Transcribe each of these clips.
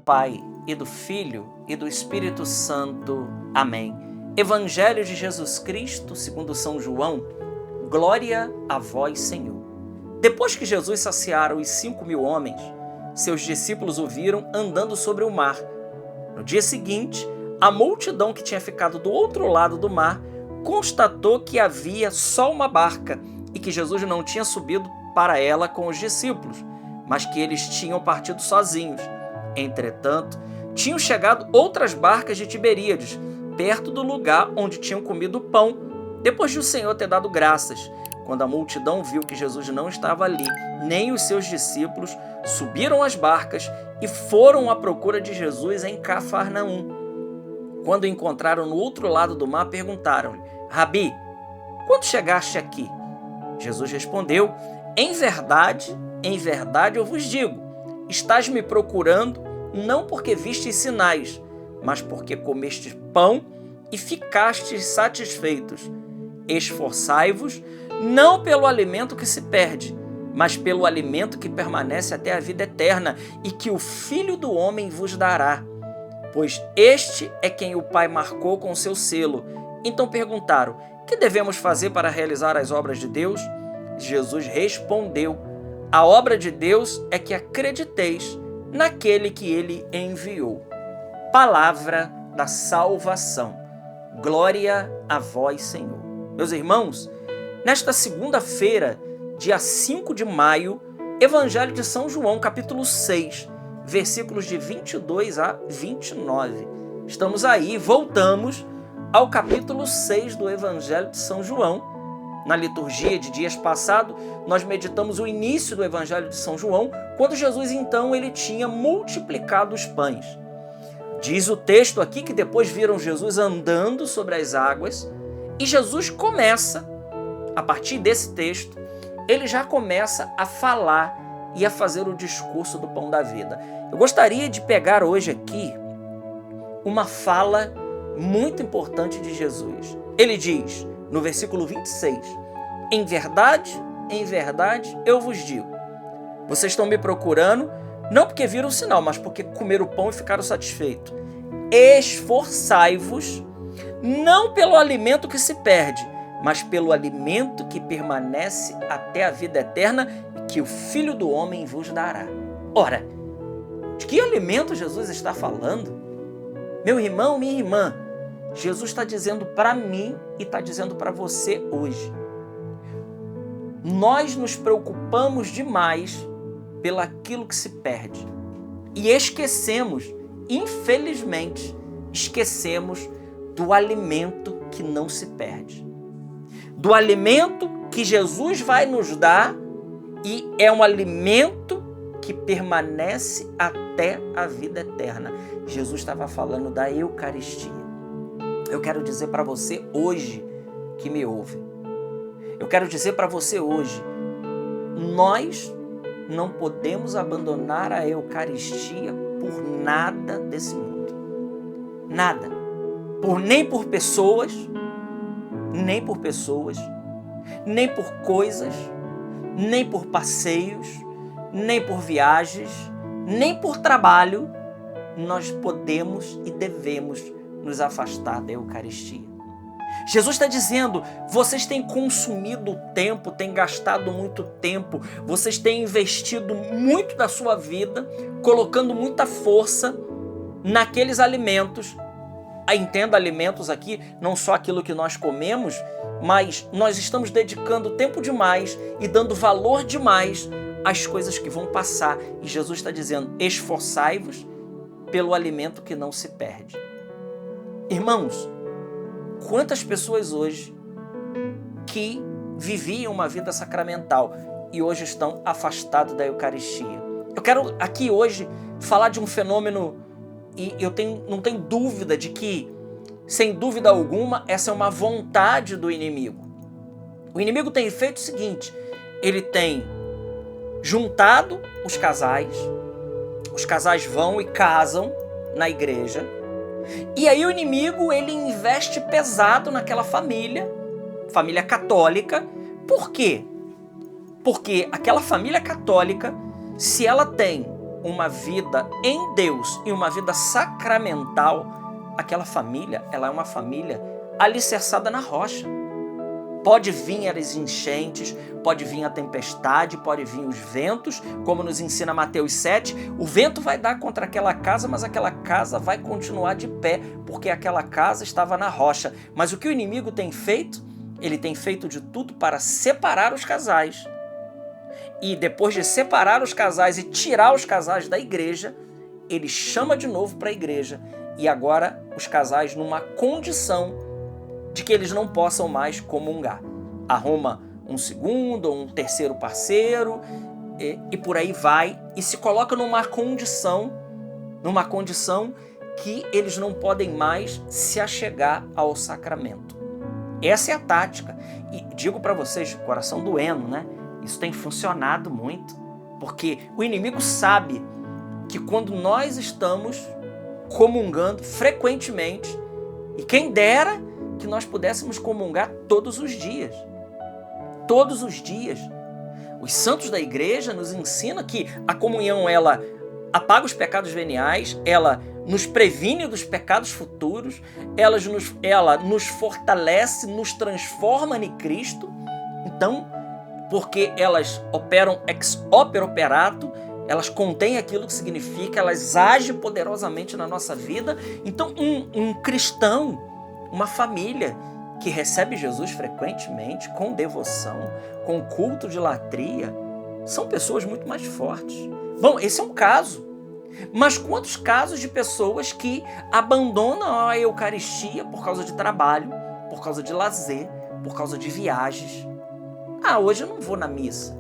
Pai, e do Filho, e do Espírito Santo. Amém. Evangelho de Jesus Cristo, segundo São João, glória a vós, Senhor. Depois que Jesus saciara os 5.000 homens, seus discípulos o viram andando sobre o mar. No dia seguinte, a multidão que tinha ficado do outro lado do mar constatou que havia só uma barca e que Jesus não tinha subido para ela com os discípulos, mas que eles tinham partido sozinhos. Entretanto, tinham chegado outras barcas de Tiberíades, perto do lugar onde tinham comido pão, depois de o Senhor ter dado graças. Quando a multidão viu que Jesus não estava ali, nem os seus discípulos, subiram as barcas e foram à procura de Jesus em Cafarnaum. Quando o encontraram no outro lado do mar, perguntaram-lhe: Rabi, quando chegaste aqui? Jesus respondeu: em verdade eu vos digo, estás me procurando não porque vistes sinais, mas porque comestes pão e ficastes satisfeitos. Esforçai-vos não pelo alimento que se perde, mas pelo alimento que permanece até a vida eterna e que o Filho do Homem vos dará. Pois este é quem o Pai marcou com seu selo. Então perguntaram: que devemos fazer para realizar as obras de Deus? Jesus respondeu: a obra de Deus é que acrediteis naquele que ele enviou. Palavra da salvação. Glória a vós, Senhor. Meus irmãos, nesta segunda-feira, dia 5 de maio, Evangelho de São João, capítulo 6, versículos de 22 a 29. Estamos aí, voltamos ao capítulo 6 do Evangelho de São João. Na liturgia de dias passados, nós meditamos o início do Evangelho de São João, quando Jesus, então, ele tinha multiplicado os pães. Diz o texto aqui que depois viram Jesus andando sobre as águas, e Jesus começa, a partir desse texto, ele já começa a falar e a fazer o discurso do pão da vida. Eu gostaria de pegar hoje aqui uma fala muito importante de Jesus. Ele diz, no versículo 26, em verdade, eu vos digo, vocês estão me procurando, não porque viram o sinal, mas porque comeram o pão e ficaram satisfeitos. Esforçai-vos, não pelo alimento que se perde, mas pelo alimento que permanece até a vida eterna e que o Filho do Homem vos dará. Ora, de que alimento Jesus está falando? Meu irmão, minha irmã, Jesus está dizendo para mim e está dizendo para você hoje. Nós nos preocupamos demais pelaquilo que se perde e esquecemos, infelizmente, do alimento que não se perde. Do alimento que Jesus vai nos dar e é um alimento que permanece até a vida eterna. Jesus estava falando da Eucaristia. Eu quero dizer para você hoje que me ouve. Eu quero dizer para você hoje, nós não podemos abandonar a Eucaristia por nada desse mundo. Nada. Nem por pessoas, nem por coisas, nem por passeios, nem por viagens, nem por trabalho, nós podemos e devemos nos afastar da Eucaristia. Jesus está dizendo, vocês têm consumido tempo, têm gastado muito tempo, vocês têm investido muito da sua vida, colocando muita força naqueles alimentos. Entenda alimentos aqui, não só aquilo que nós comemos, mas nós estamos dedicando tempo demais e dando valor demais às coisas que vão passar. E Jesus está dizendo, esforçai-vos pelo alimento que não se perde. Irmãos, quantas pessoas hoje que viviam uma vida sacramental e hoje estão afastados da Eucaristia? Eu quero aqui hoje falar de um fenômeno e não tenho dúvida de que, sem dúvida alguma, essa é uma vontade do inimigo. O inimigo tem feito o seguinte, ele tem juntado os casais vão e casam na igreja, e aí o inimigo ele investe pesado naquela família católica. Por quê? Porque aquela família católica, se ela tem uma vida em Deus e uma vida sacramental, aquela família, ela é uma família alicerçada na rocha. Pode vir as enchentes, pode vir a tempestade, pode vir os ventos, como nos ensina Mateus 7, o vento vai dar contra aquela casa, mas aquela casa vai continuar de pé, porque aquela casa estava na rocha. Mas o que o inimigo tem feito? Ele tem feito de tudo para separar os casais. E depois de separar os casais e tirar os casais da igreja, ele chama de novo para a igreja. E agora os casais numa condição de que eles não possam mais comungar. Arruma um segundo ou um terceiro parceiro e por aí vai, e se coloca numa condição que eles não podem mais se achegar ao sacramento. Essa é a tática. E digo para vocês, coração doendo, né? Isso tem funcionado muito, porque o inimigo sabe que quando nós estamos comungando frequentemente, e quem dera que nós pudéssemos comungar todos os dias. Todos os dias. Os santos da igreja nos ensinam que a comunhão, ela apaga os pecados veniais, ela nos previne dos pecados futuros, ela nos fortalece, nos transforma em Cristo. Então, porque elas operam ex opere operato, elas contêm aquilo que significa, elas agem poderosamente na nossa vida. Então, um cristão, uma família que recebe Jesus frequentemente, com devoção, com culto de latria, são pessoas muito mais fortes. Bom, esse é um caso. Mas quantos casos de pessoas que abandonam a Eucaristia por causa de trabalho, por causa de lazer, por causa de viagens? Hoje eu não vou na missa.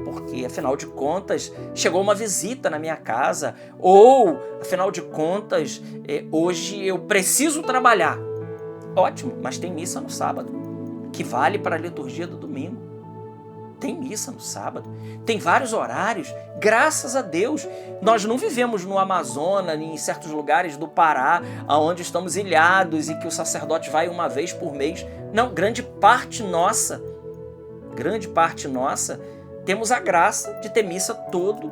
Porque, afinal de contas, chegou uma visita na minha casa. Ou, afinal de contas, hoje eu preciso trabalhar. Ótimo, mas tem missa no sábado, que vale para a liturgia do domingo. Tem missa no sábado, tem vários horários, graças a Deus. Nós não vivemos no Amazonas, em certos lugares do Pará, onde estamos ilhados e que o sacerdote vai uma vez por mês. Não, grande parte nossa, temos a graça de ter missa todo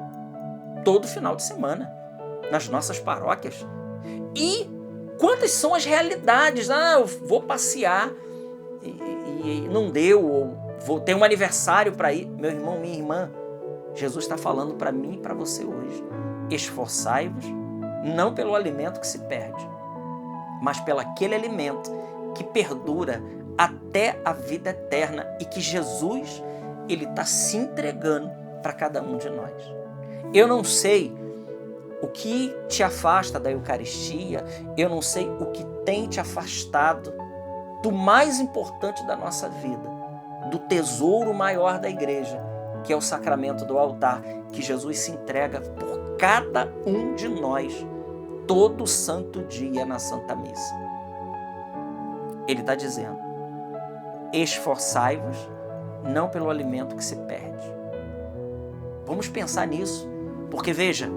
final de semana, nas nossas paróquias. E quantas são as realidades? Eu vou passear e não deu, ou vou ter um aniversário para ir. Meu irmão, minha irmã, Jesus está falando para mim e para você hoje. Esforçai-vos, não pelo alimento que se perde, mas pelo aquele alimento que perdura até a vida eterna e que Jesus, ele está se entregando para cada um de nós. Eu não sei o que te afasta da Eucaristia, eu não sei o que tem te afastado do mais importante da nossa vida, do tesouro maior da igreja, que é o sacramento do altar, que Jesus se entrega por cada um de nós, todo santo dia na Santa Missa. Ele está dizendo, esforçai-vos, não pelo alimento que se perde. Vamos pensar nisso, porque veja,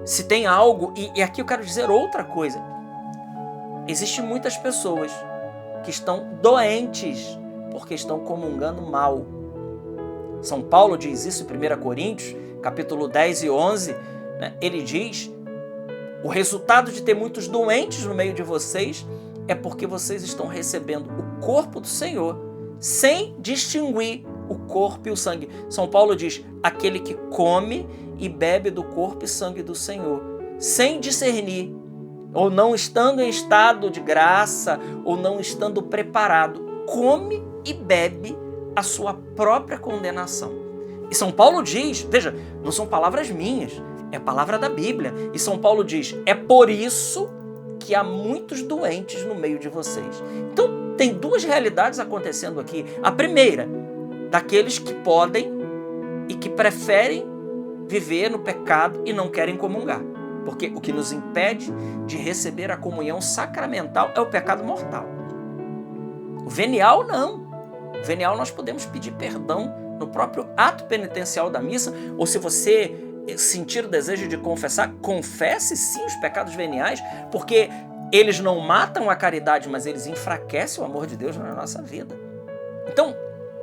se tem algo, e aqui eu quero dizer outra coisa, existem muitas pessoas que estão doentes porque estão comungando mal. São Paulo diz isso em 1 Coríntios, capítulo 10 e 11, né? Ele diz, o resultado de ter muitos doentes no meio de vocês é porque vocês estão recebendo o corpo do Senhor sem distinguir o corpo e o sangue. São Paulo diz, aquele que come e bebe do corpo e sangue do Senhor, sem discernir, ou não estando em estado de graça, ou não estando preparado, come e bebe a sua própria condenação. E São Paulo diz, veja, não são palavras minhas, é a palavra da Bíblia. E São Paulo diz, é por isso que há muitos doentes no meio de vocês. Então, tem duas realidades acontecendo aqui. A primeira, daqueles que podem e que preferem viver no pecado e não querem comungar. Porque o que nos impede de receber a comunhão sacramental é o pecado mortal. O venial, não. O venial nós podemos pedir perdão no próprio ato penitencial da missa, ou se você sentir o desejo de confessar, confesse sim os pecados veniais, porque eles não matam a caridade, mas eles enfraquecem o amor de Deus na nossa vida. Então,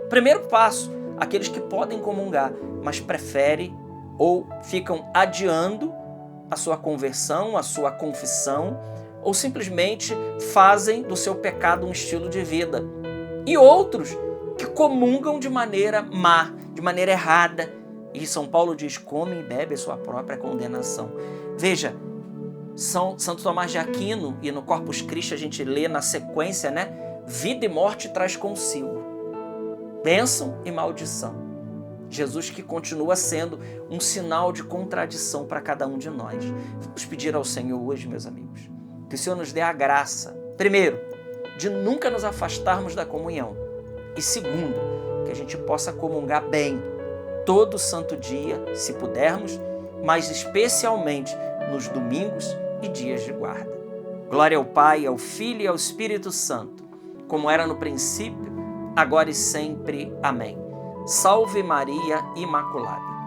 primeiro passo, aqueles que podem comungar, mas preferem ou ficam adiando a sua conversão, a sua confissão, ou simplesmente fazem do seu pecado um estilo de vida. E outros que comungam de maneira má, de maneira errada. E São Paulo diz, come e bebe a sua própria condenação. Veja, Santo Tomás de Aquino, e no Corpus Christi a gente lê na sequência, né? Vida e morte traz consigo bênção e maldição. Jesus que continua sendo um sinal de contradição para cada um de nós. Vamos pedir ao Senhor hoje, meus amigos, que o Senhor nos dê a graça, primeiro, de nunca nos afastarmos da comunhão, e segundo, que a gente possa comungar bem todo santo dia, se pudermos, mas especialmente nos domingos e dias de guarda. Glória ao Pai, ao Filho e ao Espírito Santo, como era no princípio, agora e sempre. Amém. Salve Maria Imaculada.